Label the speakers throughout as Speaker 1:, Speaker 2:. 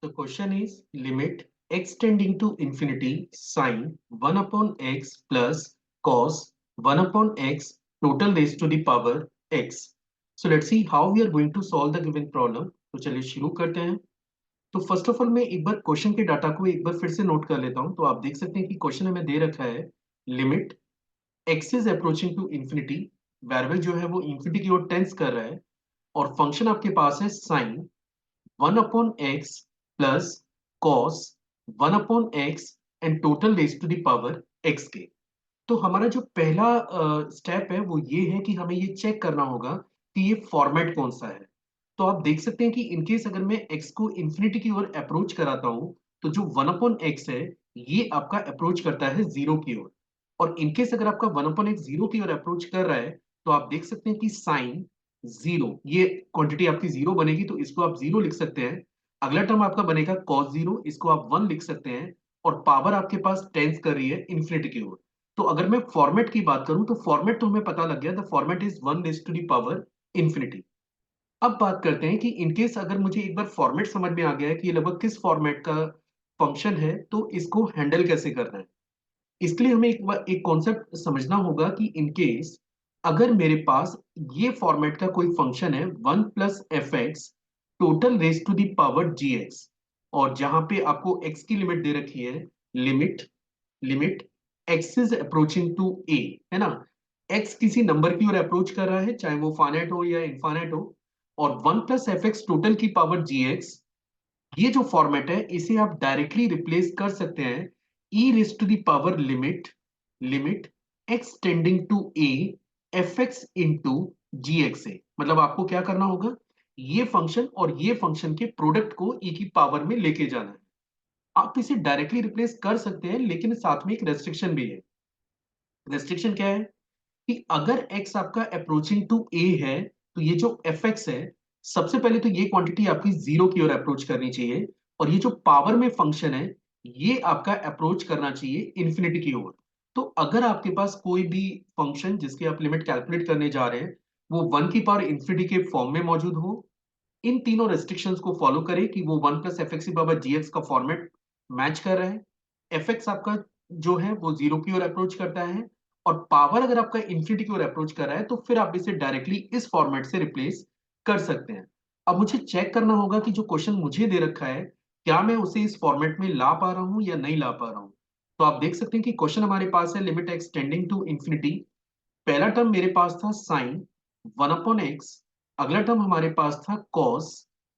Speaker 1: The question is limit x tending to infinity sine 1 upon x plus cos 1 upon x total raised to the power x. So let's see how we are going to solve the given problem. तो चलिए शुरू करते हैं। तो first of all मैं एक बार question के data को एक बार फिर से नोट कर लेता हूं। तो आप देख सकते हैं कि क्वेश्चन हमें दे रखा है limit x is approaching to infinity, variable जो है वो इंफिनिटी की ओर टेंस कर रहा है और फंक्शन आपके पास है sine 1 upon x plus cos 1 upon x and total raise to the power x के। तो हमारा जो पहला स्टेप है वो ये है कि हमें ये चेक करना होगा कि ये फॉर्मेट कौन सा है। तो आप देख सकते हैं कि इनकेस अगर मैं x को इंफिनिटी की ओर अप्रोच कराता हूं तो जो 1 अपॉन x है ये आपका अप्रोच करता है जीरो की ओर। और इनकेस अगर आपका 1 अपॉन x जीरो की ओर अप्रोच कर रहा है तो आप देख सकते हैं कि साइन जीरो, ये क्वांटिटी आपकी जीरो बनेगी तो इसको आप जीरो लिख सकते हैं। अगला टर्म आपका बनेगा कॉस जीरो, इसको आप वन लिख सकते हैं। और पावर आपके पास टेंस कर रही है इन्फिनिटी की ओर। तो अगर मैं फॉर्मेट की बात करूं तो फॉर्मेट तो हमें पता लग गया, the format is one raise to the power infinity. अब बात करते हैं कि इनकेस अगर मुझे एक बार फॉर्मेट समझ में आ गया है कि ये लगभग किस फॉर्मेट का फंक्शन है तो इसको हैंडल कैसे करना है। इसके लिए हमें एक कॉन्सेप्ट समझना होगा कि इनकेस अगर मेरे पास ये फॉर्मेट का कोई फंक्शन है one plus F X total raise to the power ji X, और जहां पे आपको एक्स की लिमिट दे रखी है limit limit x is approaching to a, है ना। एक्स किसी नंबर की ओर अप्रोच कर रहा है चाहे वो फाइनाइट हो या इनफाइनाइट हो, और one plus F X total की पावर जी एक्स, ये जो फॉर्मेट है इसे आप डायरेक्टली रिप्लेस कर सकते हैं e raise to the power limit limit x tending to a f x into g x से। मतलब आपको क्या करना होगा, ये फंक्शन और ये फंक्शन के प्रोडक्ट को ई की पावर में लेके जाना है। आप इसे डायरेक्टली रिप्लेस कर सकते हैं लेकिन साथ में एक रेस्ट्रिक्शन भी है। रेस्ट्रिक्शन क्या है कि अगर x आपका अप्रोचिंग टू a है तो ये जो fx है सबसे पहले तो ये क्वांटिटी आपकी जीरो की ओर अप्रोच करनी चाहिए, और ये जो पावर में फंक्शन है ये आपका अप्रोच करना चाहिए इन्फिनिटी की ओर। तो अगर आपके पास कोई भी फंक्शन जिसकी आप लिमिट कैलकुलेट करने जा रहे हैं वो वन की पावर इन्फिनिटी के फॉर्म में मौजूद हो, इन तीनों रेस्ट्रिक्शंस को फॉलो करें कि वो वन प्लस एफ एक्स की पावर जी एक्स का फॉर्मेट मैच कर रहा है, एफ एक्स आपका जो है वो जीरो की ओर अप्रोच करता है, और पावर अगर आपका इंफिनिटी की ओर अप्रोच कर रहा है तो फिर आप इसे डायरेक्टली इस फॉर्मेट से रिप्लेस कर सकते हैं। अब मुझे चेक करना होगा कि जो क्वेश्चन मुझे दे रखा है क्या मैं उसे इस फॉर्मेट में ला पा रहा हूं या नहीं ला पा रहा हूं। तो आप देख सकते हैं कि क्वेश्चन हमारे पास है limit x tending to infinity. पहला टर्म मेरे पास था साइन 1/x, अगला टर्म हमारे पास था cos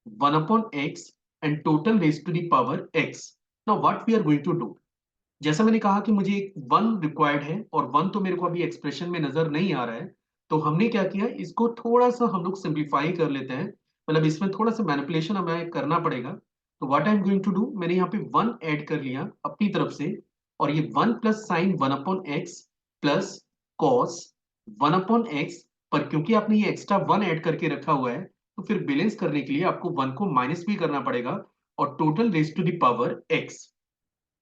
Speaker 1: 1/x and total raise to the power x। Now what we are going to do, जैसा मैंने कहा कि मुझे एक वन रिक्वायर्ड है और वन तो मेरे को अभी एक्सप्रेशन में नजर नहीं आ रहा है। तो हमने क्या किया, इसको थोड़ा सा हम लोग सिंप्लीफाई कर लेते हैं, मतलब इसमें थोड़ा सा मैनिपुलेशन हमें करना पड़ेगा। तो what I am going to do, मैंने यहाँ पे वन ऐड कर लिया अपनी तरफ से, और ये one plus sign 1/x plus cos 1/x, पर क्योंकि आपने ये एक्स्ट्रा वन ऐड करके रखा हुआ है तो फिर बैलेंस करने के लिए आपको वन को माइनस भी करना पड़ेगा, और total raise to the power x।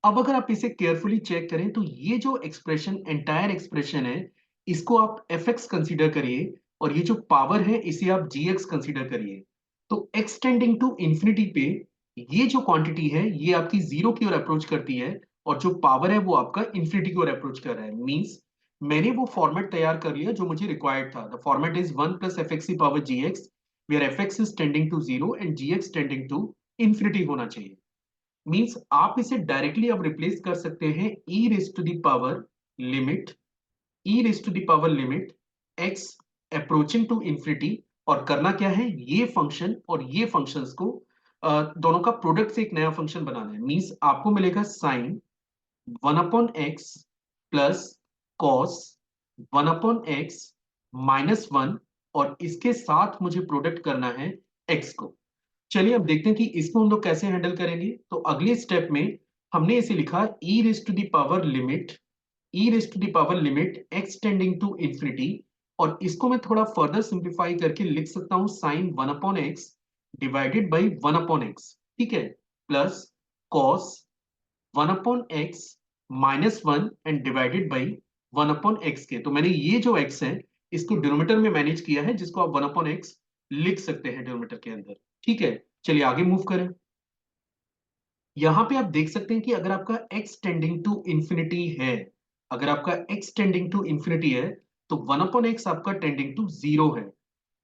Speaker 1: अब अगर आप इसे केयरफुली चेक करें तो ये जो एक्सप्रेशन एंटायर एक्सप्रेशन है इसको आप एफ एक्स कंसिडर करिए, और ये जो पावर है इसे आप जी एक्स कंसिडर करिए। तो एक्सटेंडिंग टू इंफिनिटी पे ये जो क्वांटिटी है ये आपकी जीरो की ओर अप्रोच करती है, और जो पावर है वो आपका इंफिनिटी की ओर अप्रोच कर रहा है। मींस मैंने वो फॉर्मेट तैयार कर लिया जो मुझे रिक्वायर्ड था। The format is one plus F x की power ji x, where f x is tending to zero and g x tending to infinity होना चाहिए। मींस आप इसे डायरेक्टली अब रिप्लेस कर सकते हैं e raise to the power limit e raise to the power limit x approaching to infinity. और करना क्या है, ये फंक्शन और ये फंक्शंस को दोनों का प्रोडक्ट से एक नया फंक्शन बनाना है। मींस आपको मिलेगा sine 1/x plus cos 1/x minus one, और इसके साथ मुझे प्रोडक्ट करना है x को। चलिए अब देखते हैं कि इसको हम लोग कैसे हैंडल करेंगे। तो अगले स्टेप में हमने इसे लिखा e raise to the power limit x tending to infinity, और इसको मैं थोड़ा फर्दर सिंप्लीफाई करके लिख सकता हूं sign 1/x divided by 1/x, ठीक है, plus cos 1/x minus one and divided by 1/x के। तो मैंने ये जो x है इसको डिनोमिनेटर में मैनेज किया है, जिसको आप 1/x लिख सकते हैं डिनोमिनेटर के अंदर। ठीक है, चलिए आगे मूव करें। यहाँ पे आप देख सकते हैं कि अगर आपका x टेंडिंग टू इंफिनिटी है, अगर आपका x टेंडिंग टू इंफिनिटी है, तो 1/x आपका टेंडिंग टू जीरो है।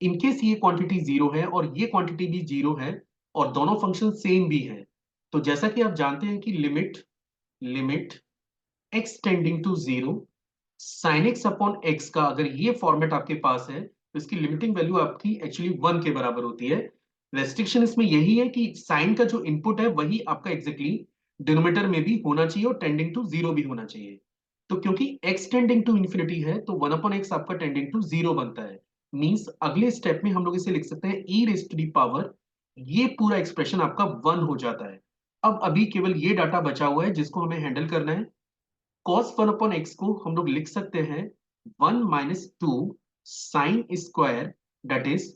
Speaker 1: इनकेस ये क्वांटिटी जीरो है और ये क्वांटिटी भी जीरो है और दोनों फंक्शन सेम भी है, तो जैसा कि आप जानते हैं कि limit limit x tending to zero sine X upon X का अगर ये फॉर्मेट आपके पास है तो इसकी लिमिटिंग वैल्यू आपकी एक्चुअली 1 के बराबर होती है। रेस्ट्रिक्शन इसमें यही है कि साइन का जो इनपुट है वही आपका एग्जैक्टली डिनोमिनेटर में भी होना चाहिए और टेंडिंग टू जीरो भी होना चाहिए। तो क्योंकि x टेंडिंग टू इंफिनिटी है तो 1/x आपका टेंडिंग टू जीरो बनता है। मींस अगले स्टेप में हम लोग इसे लिख सकते हैं e raise to the power, ये पूरा एक्सप्रेशन आपका 1 हो जाता है। अब अभी केवल ये डाटा बचा हुआ है जिसको हमें हैंडल करना है। cos 1/x को हम लोग लिख सकते हैं 1 minus two sine square, that is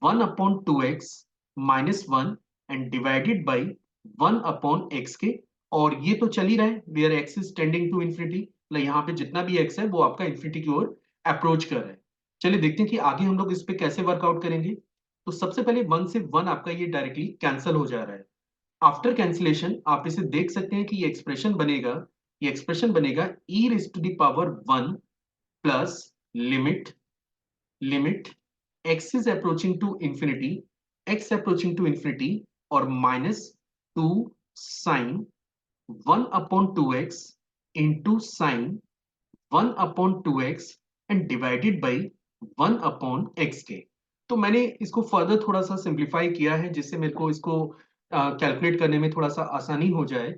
Speaker 1: 1/2x minus 1 and divided by 1/x के। और ये तो चल ही रहा है where x is tending to infinity, मतलब यहाँ पे जितना भी x है वो आपका इंफिनिटी की ओर अप्रोच कर रहा है। चलिए देखते हैं कि आगे हम लोग इस पे कैसे वर्कआउट करेंगे। तो सबसे पहले 1 से 1 आपका ये डायरेक्टली कैंसिल हो जा रहा है। आफ्टर कैंसिलेशन आप इसे देख सकते हैं कि ये एक्सप्रेशन बनेगा e raise to the power 1 plus limit limit x is approaching to infinity, x approaching to infinity और minus two sine 1/2x into sine 1/2x and divided by 1/x के। तो मैंने इसको फर्दर थोड़ा सा सिंप्लीफाई किया है जिससे मेरे को इसको कैलकुलेट करने में थोड़ा सा आसानी हो जाए।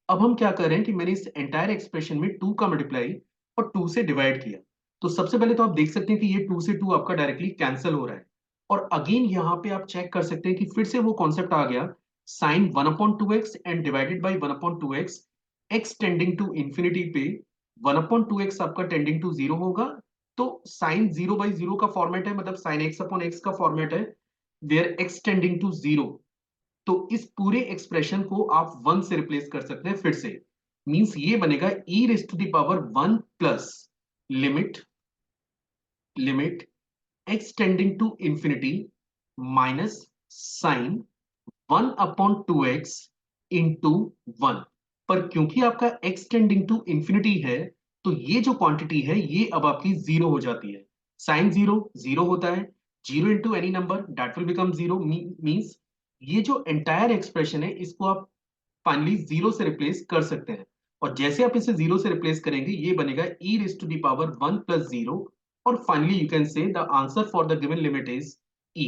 Speaker 1: अब हम क्या कर रहे हैं कि मैंने इस एंटायर एक्सप्रेशन में 2 का मल्टीप्लाई और 2 से डिवाइड किया। तो सबसे पहले तो आप देख सकते हैं कि ये 2 से 2 आपका डायरेक्टली कैंसिल हो रहा है। और अगेन यहाँ पे आप चेक कर सकते हैं कि फिर से वो कॉन्सेप्ट आ गया, sine 1/2x and divided by 1/2x, x tending to infinity पे 1/2x आपका टेंडिंग टू जीरो होगा। तो साइन 0/0 का फॉर्मेट है, मतलब साइन x/x का फॉर्मेट है where x tending to zero. तो इस पूरे एक्सप्रेशन को आप 1 से रिप्लेस कर सकते हैं फिर से। मींस ये बनेगा e raise to the power 1 plus limit limit x tending to infinity minus sine 1/2x into 1। पर क्योंकि आपका x टेंडिंग टू इंफिनिटी है तो ये जो क्वांटिटी है ये अब आपकी जीरो हो जाती है। साइन जीरो जीरो होता है, zero into any number that will become zero. Means ये जो एंटायर एक्सप्रेशन है इसको आप फाइनली जीरो से रिप्लेस कर सकते हैं। और जैसे आप इसे जीरो से रिप्लेस करेंगे ये बनेगा e raise to the power 1 plus zero. और finally you can say the answer for the given limit is e।